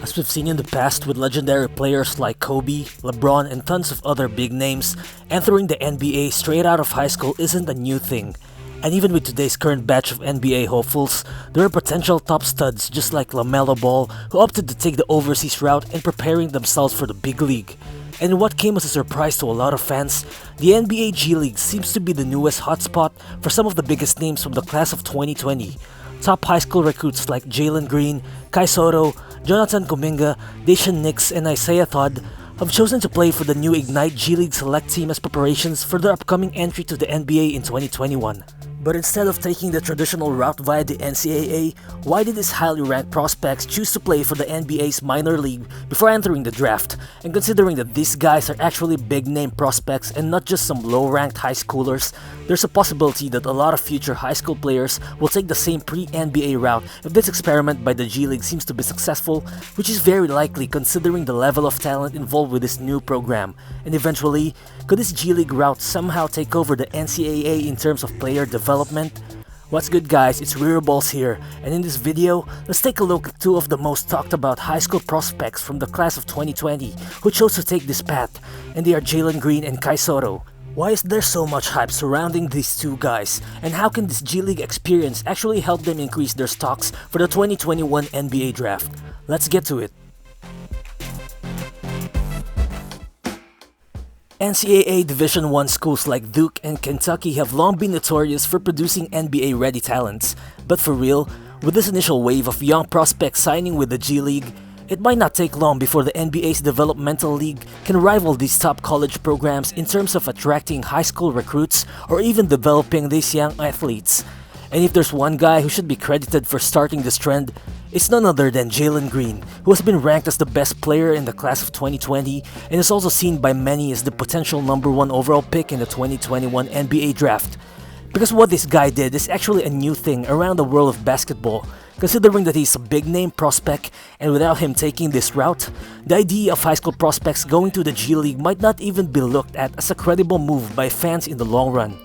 As we've seen in the past with legendary players like Kobe, LeBron, and tons of other big names, entering the NBA straight out of high school isn't a new thing. And even with today's current batch of NBA hopefuls, there are potential top studs just like LaMelo Ball who opted to take the overseas route and preparing themselves for the big league. And what came as a surprise to a lot of fans, the NBA G League seems to be the newest hotspot for some of the biggest names from the class of 2020. Top high school recruits like Jalen Green, Kai Sotto, Jonathan Kuminga, Daishen and Isaiah Todd have chosen to play for the new Ignite G League Select team as preparations for their upcoming entry to the NBA in 2021. But instead of taking the traditional route via the NCAA, why did these highly ranked prospects choose to play for the NBA's minor league before entering the draft? And considering that these guys are actually big name prospects and not just some low ranked high schoolers, there's a possibility that a lot of future high school players will take the same pre-NBA route if this experiment by the G League seems to be successful, which is very likely considering the level of talent involved with this new program. And eventually, could this G League route somehow take over the NCAA in terms of player development? What's good guys, it's Riro Balls here, and in this video, let's take a look at two of the most talked about high school prospects from the class of 2020 who chose to take this path, and they are Jalen Green and Kai Sotto. Why is there so much hype surrounding these two guys, and how can this G League experience actually help them increase their stocks for the 2021 NBA draft? Let's get to it. NCAA Division I schools like Duke and Kentucky have long been notorious for producing NBA-ready talents, but for real, with this initial wave of young prospects signing with the G League, it might not take long before the NBA's developmental league can rival these top college programs in terms of attracting high school recruits or even developing these young athletes. And if there's one guy who should be credited for starting this trend, it's none other than Jalen Green, who has been ranked as the best player in the class of 2020 and is also seen by many as the potential #1 overall pick in the 2021 NBA draft. Because what this guy did is actually a new thing around the world of basketball, considering that he's a big name prospect, and without him taking this route, the idea of high school prospects going to the G League might not even be looked at as a credible move by fans in the long run.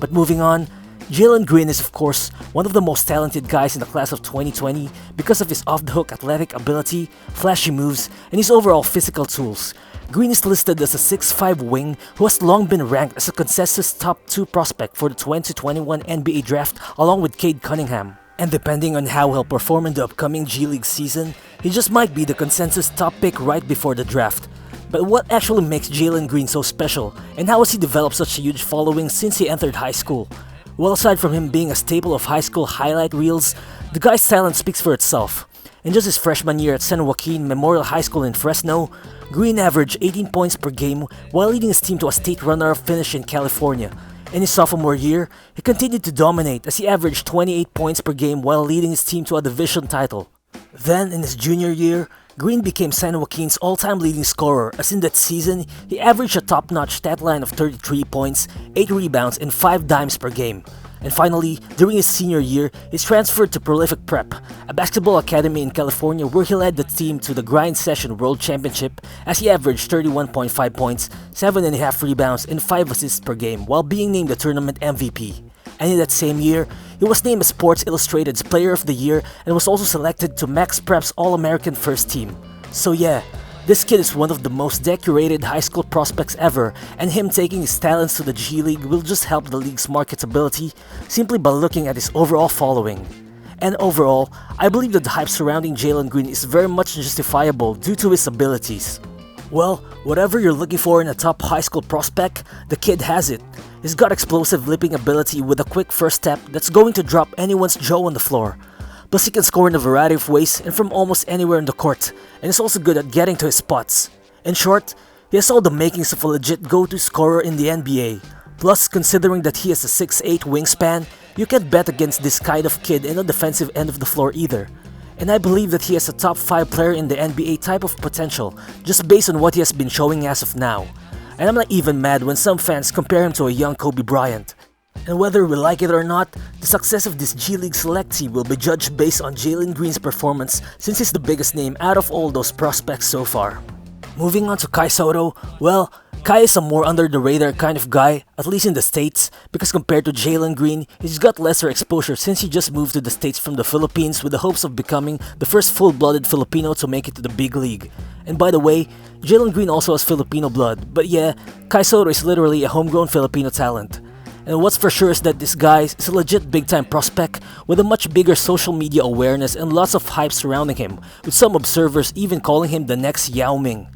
But moving on, Jalen Green is of course one of the most talented guys in the class of 2020 because of his off-the-hook athletic ability, flashy moves, and his overall physical tools. Green is listed as a 6'5" wing who has long been ranked as a consensus top 2 prospect for the 2021 NBA draft along with Cade Cunningham. And depending on how he'll perform in the upcoming G League season, he just might be the consensus top pick right before the draft. But what actually makes Jalen Green so special, and how has he developed such a huge following since he entered high school? Well, aside from him being a staple of high school highlight reels, the guy's talent speaks for itself. In just his freshman year at San Joaquin Memorial High School in Fresno, Green averaged 18 points per game while leading his team to a state runner-up finish in California. In his sophomore year, he continued to dominate as he averaged 28 points per game while leading his team to a division title. Then, in his junior year, Green became San Joaquin's all-time leading scorer as in that season, he averaged a top-notch stat line of 33 points, 8 rebounds, and 5 dimes per game. And finally, during his senior year, he transferred to Prolific Prep, a basketball academy in California where he led the team to the Grind Session World Championship as he averaged 31.5 points, 7.5 rebounds, and 5 assists per game while being named the tournament MVP. And in that same year, he was named as Sports Illustrated's Player of the Year and was also selected to Max Prep's All-American First Team. So yeah, this kid is one of the most decorated high school prospects ever, and him taking his talents to the G League will just help the league's marketability simply by looking at his overall following. And overall, I believe that the hype surrounding Jalen Green is very much justifiable due to his abilities. Well, whatever you're looking for in a top high school prospect, the kid has it. He's got explosive leaping ability with a quick first step that's going to drop anyone's jaw on the floor. Plus he can score in a variety of ways and from almost anywhere in the court, and is also good at getting to his spots. In short, he has all the makings of a legit go-to scorer in the NBA. Plus, considering that he has a 6'8" wingspan, you can't bet against this kind of kid in the defensive end of the floor either. And I believe that he has a top 5 player in the NBA type of potential, just based on what he has been showing as of now. And I'm not even mad when some fans compare him to a young Kobe Bryant. And whether we like it or not, the success of this G League Select team will be judged based on Jalen Green's performance since he's the biggest name out of all those prospects so far. Moving on to Kai Sotto, well, Kai is a more under-the-radar kind of guy, at least in the States, because compared to Jalen Green, he's got lesser exposure since he just moved to the States from the Philippines with the hopes of becoming the first full-blooded Filipino to make it to the big league. And by the way, Jalen Green also has Filipino blood, but yeah, Kai Sotto is literally a homegrown Filipino talent. And what's for sure is that this guy is a legit big-time prospect with a much bigger social media awareness and lots of hype surrounding him, with some observers even calling him the next Yao Ming.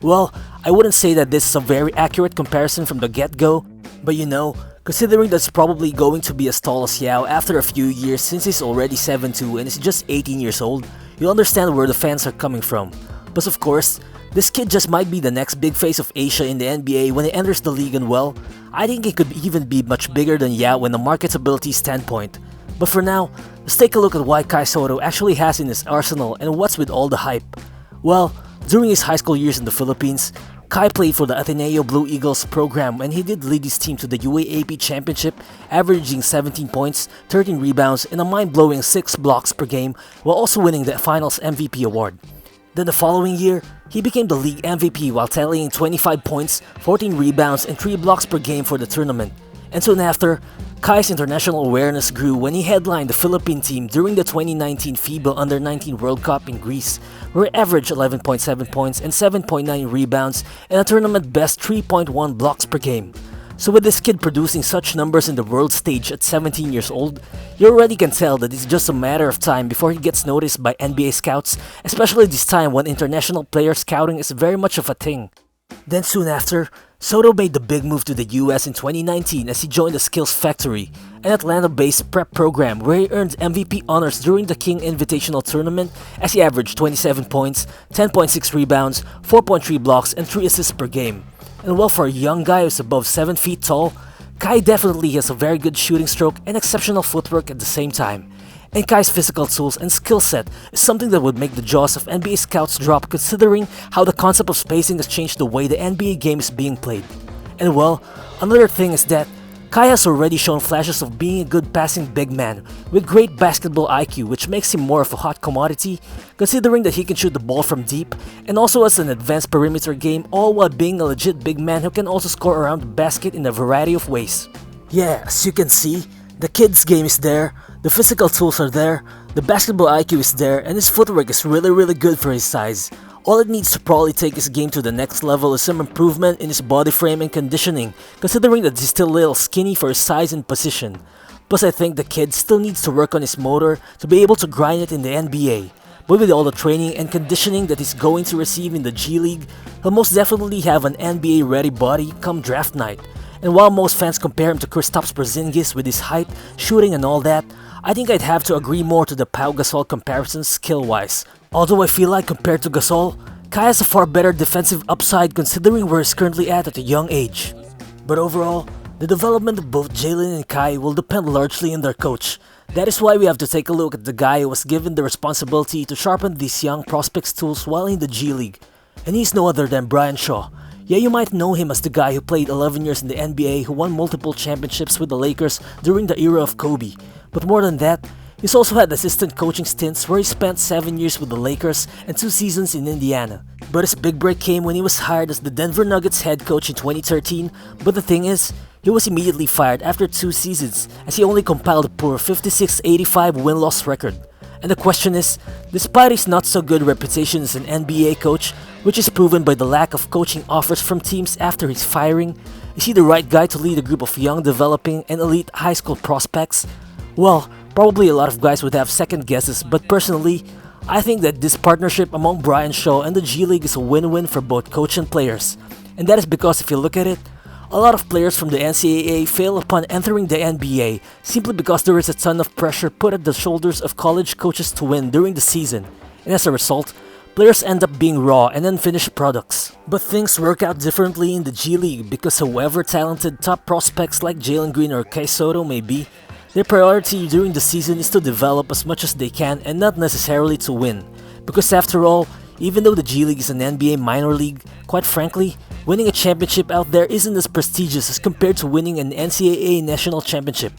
Well, I wouldn't say that this is a very accurate comparison from the get-go, but you know, considering that's probably going to be as tall as Yao after a few years since he's already 7'2" and is just 18 years old, you'll understand where the fans are coming from. But of course, this kid just might be the next big face of Asia in the NBA when he enters the league, and well, I think he could even be much bigger than Yao in a marketability standpoint. But for now, let's take a look at what Kai Sotto actually has in his arsenal and what's with all the hype. Well, during his high school years in the Philippines, Kai played for the Ateneo Blue Eagles program and he did lead his team to the UAAP Championship, averaging 17 points, 13 rebounds, and a mind-blowing 6 blocks per game, while also winning the Finals MVP award. Then the following year, he became the league MVP while tallying 25 points, 14 rebounds, and 3 blocks per game for the tournament. And soon after, Kai's international awareness grew when he headlined the Philippine team during the 2019 FIBA Under-19 World Cup in Greece, where he averaged 11.7 points and 7.9 rebounds and a tournament-best 3.1 blocks per game. So with this kid producing such numbers in the world stage at 17 years old, you already can tell that it's just a matter of time before he gets noticed by NBA scouts, especially this time when international player scouting is very much of a thing. Then soon after, Sotto made the big move to the US in 2019 as he joined the Skills Factory, an Atlanta-based prep program where he earned MVP honors during the King Invitational Tournament as he averaged 27 points, 10.6 rebounds, 4.3 blocks, and 3 assists per game. And while for a young guy who's above 7 feet tall, Kai definitely has a very good shooting stroke and exceptional footwork at the same time. And Kai's physical tools and skill set is something that would make the jaws of NBA scouts drop considering how the concept of spacing has changed the way the NBA game is being played. And well, another thing is that Kai has already shown flashes of being a good passing big man with great basketball IQ, which makes him more of a hot commodity considering that he can shoot the ball from deep and also has an advanced perimeter game, all while being a legit big man who can also score around the basket in a variety of ways. Yeah, as you can see, the kid's game is there, the physical tools are there, the basketball IQ is there, and his footwork is really good for his size. All it needs to probably take his game to the next level is some improvement in his body frame and conditioning, considering that he's still a little skinny for his size and position. Plus I think the kid still needs to work on his motor to be able to grind it in the NBA. But with all the training and conditioning that he's going to receive in the G League, he'll most definitely have an NBA ready body come draft night. And while most fans compare him to Kristaps Porzingis with his height, shooting and all that, I think I'd have to agree more to the Pau Gasol comparison skill-wise. Although I feel like compared to Gasol, Kai has a far better defensive upside considering where he's currently at a young age. But overall, the development of both Jalen and Kai will depend largely on their coach. That is why we have to take a look at the guy who was given the responsibility to sharpen these young prospects' tools while in the G League. And he's no other than Brian Shaw. Yeah, you might know him as the guy who played 11 years in the NBA who won multiple championships with the Lakers during the era of Kobe. But more than that, he's also had assistant coaching stints where he spent 7 years with the Lakers and 2 seasons in Indiana. But his big break came when he was hired as the Denver Nuggets head coach in 2013, but the thing is, he was immediately fired after 2 seasons as he only compiled a poor 56-85 win-loss record. And the question is, despite his not so good reputation as an NBA coach, which is proven by the lack of coaching offers from teams after his firing, is he the right guy to lead a group of young, developing, and elite high school prospects? Well, probably a lot of guys would have second guesses, but personally, I think that this partnership among Brian Shaw and the G League is a win-win for both coach and players. And that is because if you look at it, a lot of players from the NCAA fail upon entering the NBA simply because there is a ton of pressure put at the shoulders of college coaches to win during the season, and as a result, players end up being raw and unfinished products. But things work out differently in the G League because however talented top prospects like Jalen Green or Kai Sotto may be, their priority during the season is to develop as much as they can and not necessarily to win. Because after all, even though the G League is an NBA minor league, quite frankly, winning a championship out there isn't as prestigious as compared to winning an NCAA national championship.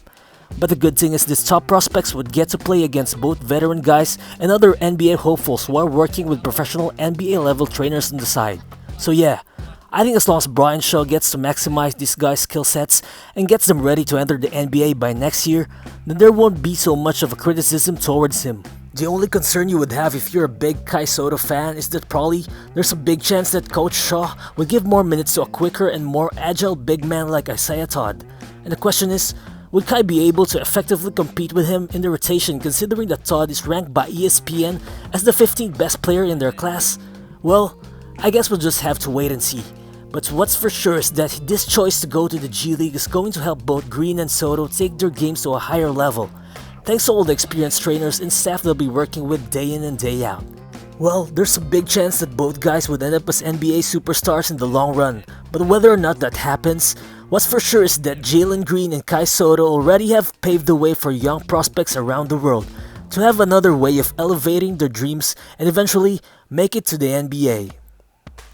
But the good thing is these top prospects would get to play against both veteran guys and other NBA hopefuls while working with professional NBA level trainers on the side. So yeah, I think as long as Brian Shaw gets to maximize these guys' skill sets and gets them ready to enter the NBA by next year, then there won't be so much of a criticism towards him. The only concern you would have if you're a big Kai Sotto fan is that probably there's a big chance that Coach Shaw would give more minutes to a quicker and more agile big man like Isaiah Todd. And the question is, would Kai be able to effectively compete with him in the rotation considering that Todd is ranked by ESPN as the 15th best player in their class? Well, I guess we'll just have to wait and see. But what's for sure is that this choice to go to the G League is going to help both Green and Sotto take their games to a higher level, thanks to all the experienced trainers and staff they'll be working with day in and day out. Well, there's a big chance that both guys would end up as NBA superstars in the long run, but whether or not that happens, what's for sure is that Jalen Green and Kai Sotto already have paved the way for young prospects around the world to have another way of elevating their dreams and eventually make it to the NBA.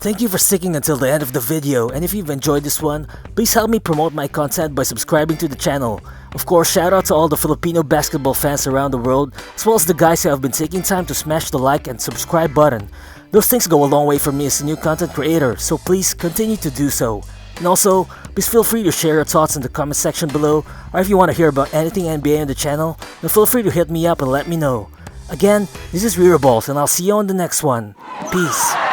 Thank you for sticking until the end of the video, and if you've enjoyed this one, please help me promote my content by subscribing to the channel. Of course, shout out to all the Filipino basketball fans around the world, as well as the guys who have been taking time to smash the like and subscribe button. Those things go a long way for me as a new content creator, so please continue to do so. And also, please feel free to share your thoughts in the comment section below, or if you want to hear about anything NBA on the channel, then feel free to hit me up and let me know. Again, this is Riro, and I'll see you on the next one. Peace.